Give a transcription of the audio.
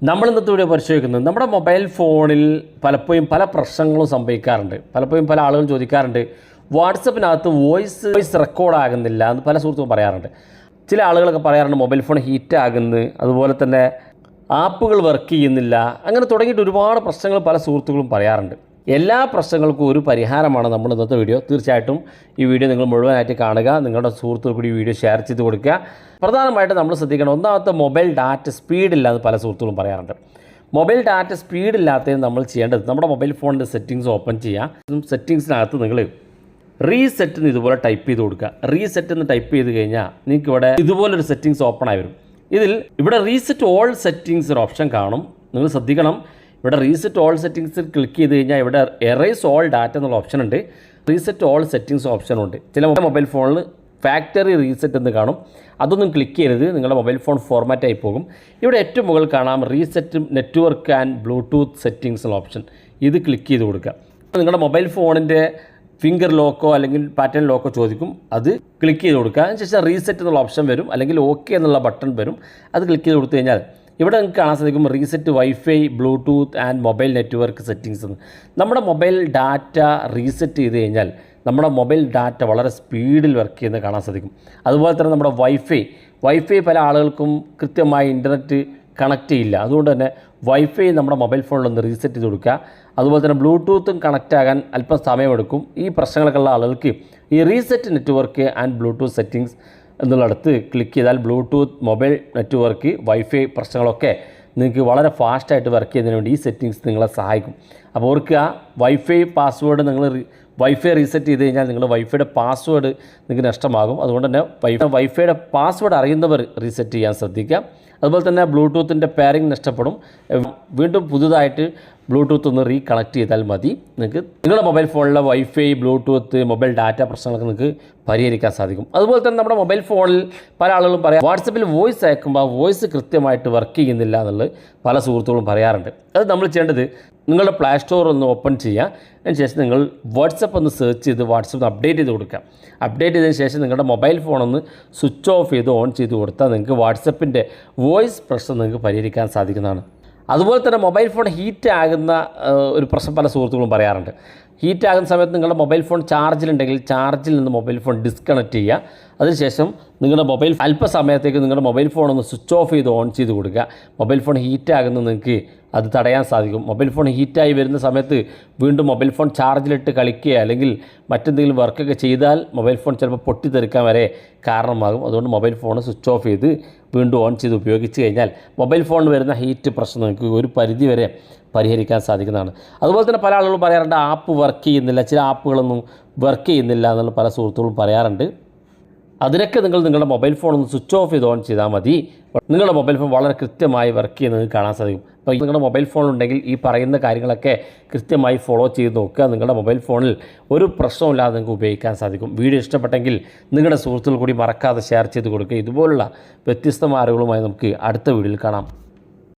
നമ്മൾ ഇന്നത്തെ വീഡിയോ പരിശോധിക്കുന്നത് നമ്മുടെ മൊബൈൽ ഫോണിൽ പലപ്പോഴും പല പ്രശ്നങ്ങളും സംഭവിക്കാറുണ്ട്. പലപ്പോഴും പല ആളുകളും ചോദിക്കാറുണ്ട്, വാട്സപ്പിനകത്ത് വോയിസ് റെക്കോർഡ് ആകുന്നില്ല എന്ന് പല സുഹൃത്തുക്കളും പറയാറുണ്ട്. ചില ആളുകളൊക്കെ പറയാറുണ്ട് മൊബൈൽ ഫോൺ ഹീറ്റ് ആകുന്നു, അതുപോലെ തന്നെ ആപ്പുകൾ വർക്ക് ചെയ്യുന്നില്ല, അങ്ങനെ തുടങ്ങിയിട്ട് ഒരുപാട് പ്രശ്നങ്ങൾ പല സുഹൃത്തുക്കളും പറയാറുണ്ട്. എല്ലാ പ്രശ്നങ്ങൾക്കും ഒരു പരിഹാരമാണ് നമ്മൾ ഇന്നത്തെ വീഡിയോ. തീർച്ചയായിട്ടും ഈ വീഡിയോ നിങ്ങൾ മുഴുവനായിട്ട് കാണുക, നിങ്ങളുടെ സുഹൃത്തുക്കൾക്ക് കൂടി ഈ വീഡിയോ ഷെയർ ചെയ്ത് കൊടുക്കുക. പ്രധാനമായിട്ട് നമ്മൾ ശ്രദ്ധിക്കണം, ഒന്നാമത്തെ മൊബൈൽ ഡാറ്റ സ്പീഡില്ല എന്ന് പല സുഹൃത്തുക്കളും പറയാറുണ്ട്. മൊബൈൽ ഡാറ്റ സ്പീഡില്ലാത്തതിന് നമ്മൾ ചെയ്യേണ്ടത് നമ്മുടെ മൊബൈൽ ഫോണിൻ്റെ സെറ്റിങ്സ് ഓപ്പൺ ചെയ്യുക. സെറ്റിങ്സിനകത്ത് നിങ്ങൾ റീസെറ്റ് എന്ന് ഇതുപോലെ ടൈപ്പ് ചെയ്ത് കൊടുക്കുക. റീസെറ്റ് എന്ന് ടൈപ്പ് ചെയ്ത് കഴിഞ്ഞാൽ നിങ്ങൾക്ക് ഇവിടെ ഇതുപോലൊരു സെറ്റിങ്സ് ഓപ്പൺ ആയി വരും. ഇവിടെ റീസെറ്റ് ഓൾ സെറ്റിങ്സ് ഒരു ഓപ്ഷൻ കാണും. നിങ്ങൾ ശ്രദ്ധിക്കണം, ഇവിടെ റീസെറ്റ് ഓൾ സെറ്റിങ്സിൽ ക്ലിക്ക് ചെയ്ത് കഴിഞ്ഞാൽ ഇവിടെ എറേസ് ഓൾ ഡാറ്റ എന്നുള്ള ഓപ്ഷൻ ഉണ്ട്, റീസെറ്റ് ഓൾ സെറ്റിങ്സ് ഓപ്ഷനുണ്ട്. ചില മൊബൈൽ ഫോണിൽ ഫാക്ടറി റീസെറ്റ് എന്ന് കാണും, അതൊന്നും ക്ലിക്ക് ചെയ്യരുത്, നിങ്ങളുടെ മൊബൈൽ ഫോൺ ഫോർമാറ്റ് ആയി പോകും. ഇവിടെ ഏറ്റവും മുകളിൽ കാണാം reset network and Bluetooth settings എന്നുള്ള ഓപ്ഷൻ, ഇത് ക്ലിക്ക് ചെയ്ത് കൊടുക്കുക. നിങ്ങളുടെ മൊബൈൽ ഫോണിൻ്റെ ഫിംഗർ ലോക്കോ അല്ലെങ്കിൽ പാറ്റേൺ ലോക്കോ ചോദിക്കും, അത് ക്ലിക്ക് ചെയ്ത് കൊടുക്കുക. അതിനുശേഷം റീസെറ്റ് എന്നുള്ള ഓപ്ഷൻ വരും, അല്ലെങ്കിൽ ഓക്കെ എന്നുള്ള ബട്ടൺ വരും, അത് ക്ലിക്ക് ചെയ്ത് കൊടുത്തു കഴിഞ്ഞാൽ ഇവിടെ നിങ്ങൾക്ക് കാണാൻ സാധിക്കും reset wifi Bluetooth and mobile network settings എന്ന്. നമ്മുടെ മൊബൈൽ ഡാറ്റ റീസെറ്റ് ചെയ്ത് കഴിഞ്ഞാൽ നമ്മുടെ മൊബൈൽ ഡാറ്റ വളരെ സ്പീഡിൽ വർക്ക് ചെയ്യുന്നത് കാണാൻ സാധിക്കും. അതുപോലെ തന്നെ നമ്മുടെ വൈഫൈ പല ആളുകൾക്കും കൃത്യമായി ഇൻ്റർനെറ്റ് കണക്റ്റ് ചെയ്യില്ല, അതുകൊണ്ട് തന്നെ വൈഫൈ നമ്മുടെ മൊബൈൽ ഫോണിലൊന്ന് റീസെറ്റ് ചെയ്ത് കൊടുക്കുക. അതുപോലെ തന്നെ ബ്ലൂടൂത്തും കണക്റ്റ് ആകാൻ അല്പം സമയമെടുക്കും. ഈ പ്രശ്നങ്ങളൊക്കെ ഉള്ള ആളുകൾക്ക് ഈ reset network and Bluetooth settings എന്നുള്ളടത്ത് ക്ലിക്ക് ചെയ്താൽ ബ്ലൂടൂത്ത് മൊബൈൽ നെറ്റ്വർക്ക് വൈഫൈ പ്രശ്നങ്ങളൊക്കെ നിങ്ങൾക്ക് വളരെ ഫാസ്റ്റായിട്ട് വർക്ക് ചെയ്യുന്നതിന് വേണ്ടി ഈ സെറ്റിങ്സ് നിങ്ങളെ സഹായിക്കും. അപ്പോൾ ഓർക്കുക, വൈഫൈ പാസ്വേഡ് നിങ്ങൾ വൈഫൈ റീസെറ്റ് ചെയ്ത് കഴിഞ്ഞാൽ നിങ്ങളുടെ വൈഫൈയുടെ പാസ്വേഡ് നിങ്ങൾക്ക് നഷ്ടമാകും. അതുകൊണ്ട് തന്നെ വൈഫൈയുടെ പാസ്വേഡ് അറിയുന്നവർ റീസെറ്റ് ചെയ്യാൻ ശ്രദ്ധിക്കുക. അതുപോലെ തന്നെ ബ്ലൂടൂത്തിൻ്റെ പെയറിംഗ് നഷ്ടപ്പെടും. വീണ്ടും പുതുതായിട്ട് ബ്ലൂടൂത്ത് ഒന്ന് റീകണക്ട് ചെയ്താൽ മതി. നിങ്ങൾക്ക് നിങ്ങളുടെ മൊബൈൽ ഫോണിലെ വൈഫൈ ബ്ലൂടൂത്ത് മൊബൈൽ ഡാറ്റ പ്രശ്നങ്ങളൊക്കെ നിങ്ങൾക്ക് പരിഹരിക്കാൻ സാധിക്കും. അതുപോലെ തന്നെ നമ്മുടെ മൊബൈൽ ഫോണിൽ പല ആളുകളും പറയാം വാട്സപ്പിൽ വോയിസ് അയക്കുമ്പോൾ വോയിസ് കൃത്യമായിട്ട് വർക്ക് ചെയ്യുന്നില്ല എന്നുള്ളത് പല സുഹൃത്തുക്കളും പറയാറുണ്ട്. അത് നമ്മൾ ചെയ്യേണ്ടത് നിങ്ങളുടെ പ്ലേ സ്റ്റോർ ഒന്ന് ഓപ്പൺ ചെയ്യുക. അതിനുശേഷം നിങ്ങൾ വാട്സപ്പ് ഒന്ന് സെർച്ച് ചെയ്ത് വാട്സപ്പ് അപ്ഡേറ്റ് ചെയ്ത് കൊടുക്കുക. അപ്ഡേറ്റ് ചെയ്തതിന് ശേഷം നിങ്ങളുടെ മൊബൈൽ ഫോണൊന്ന് സ്വിച്ച് ഓഫ് ചെയ്ത് ഓൺ ചെയ്ത് കൊടുത്താൽ നിങ്ങൾക്ക് വാട്സപ്പിൻ്റെ വോയിസ് പ്രശ്നം നിങ്ങൾക്ക് പരിഹരിക്കാൻ സാധിക്കുന്നതാണ്. അതുപോലെ തന്നെ മൊബൈൽ ഫോൺ ഹീറ്റ് ആകുന്ന ഒരു പ്രശ്നം പല സുഹൃത്തുക്കളും പറയാറുണ്ട്. ഹീറ്റ് ആകുന്ന സമയത്ത് നിങ്ങളുടെ മൊബൈൽ ഫോൺ ചാർജിലുണ്ടെങ്കിൽ ചാർജിൽ നിന്ന് മൊബൈൽ ഫോൺ ഡിസ്കണക്ട് ചെയ്യുക. അതിനുശേഷം നിങ്ങളുടെ മൊബൈൽ അല്പസമയത്തേക്ക് നിങ്ങളുടെ മൊബൈൽ ഫോൺ ഒന്ന് സ്വിച്ച് ഓഫ് ചെയ്ത് ഓൺ ചെയ്ത് കൊടുക്കുക. മൊബൈൽ ഫോൺ ഹീറ്റ് ആകുന്നത് നിങ്ങൾക്ക് അത് തടയാൻ സാധിക്കും. മൊബൈൽ ഫോൺ ഹീറ്റായി വരുന്ന സമയത്ത് വീണ്ടും മൊബൈൽ ഫോൺ ചാർജിലിട്ട് കളിക്കുക അല്ലെങ്കിൽ മറ്റെന്തെങ്കിലും വർക്കൊക്കെ ചെയ്താൽ മൊബൈൽ ഫോൺ ചിലപ്പോൾ പൊട്ടിത്തെറിക്കാൻ വരെ കാരണമാകും. അതുകൊണ്ട് മൊബൈൽ ഫോൺ സ്വിച്ച് ഓഫ് ചെയ്ത് വീണ്ടും ഓൺ ചെയ്ത് ഉപയോഗിച്ച് കഴിഞ്ഞാൽ മൊബൈൽ ഫോണിൽ വരുന്ന ഹീറ്റ് പ്രശ്നം നിങ്ങൾക്ക് ഒരു പരിധി വരെ പരിഹരിക്കാൻ സാധിക്കുന്നതാണ്. അതുപോലെ തന്നെ പല ആളുകളും പറയാറുണ്ട് ആപ്പ് വർക്ക് ചെയ്യുന്നില്ല, ചില ആപ്പുകളൊന്നും വർക്ക് ചെയ്യുന്നില്ല എന്നുള്ള പല സുഹൃത്തുക്കളും പറയാറുണ്ട്. അതിനൊക്കെ നിങ്ങളുടെ മൊബൈൽ ഫോൺ ഒന്ന് സ്വിച്ച് ഓഫ് ചെയ്ത് ഓൺ ചെയ്താൽ മതി. നിങ്ങളുടെ മൊബൈൽ ഫോൺ വളരെ കൃത്യമായി വർക്ക് ചെയ്യുന്നത് കാണാൻ സാധിക്കും. അപ്പോൾ നിങ്ങളുടെ മൊബൈൽ ഫോണുണ്ടെങ്കിൽ ഈ പറയുന്ന കാര്യങ്ങളൊക്കെ കൃത്യമായി ഫോളോ ചെയ്ത് നോക്കുക. നിങ്ങളുടെ മൊബൈൽ ഫോണിൽ ഒരു പ്രശ്നമില്ലാതെ നിങ്ങൾക്ക് ഉപയോഗിക്കാൻ സാധിക്കും. വീഡിയോ ഇഷ്ടപ്പെട്ടെങ്കിൽ നിങ്ങളുടെ സുഹൃത്തുക്കൾ കൂടി മറക്കാതെ ഷെയർ ചെയ്ത് കൊടുക്കുക. ഇതുപോലുള്ള വ്യത്യസ്തമായ അറിവുകളുമായി നമുക്ക് അടുത്ത വീഡിയോയിൽ കാണാം.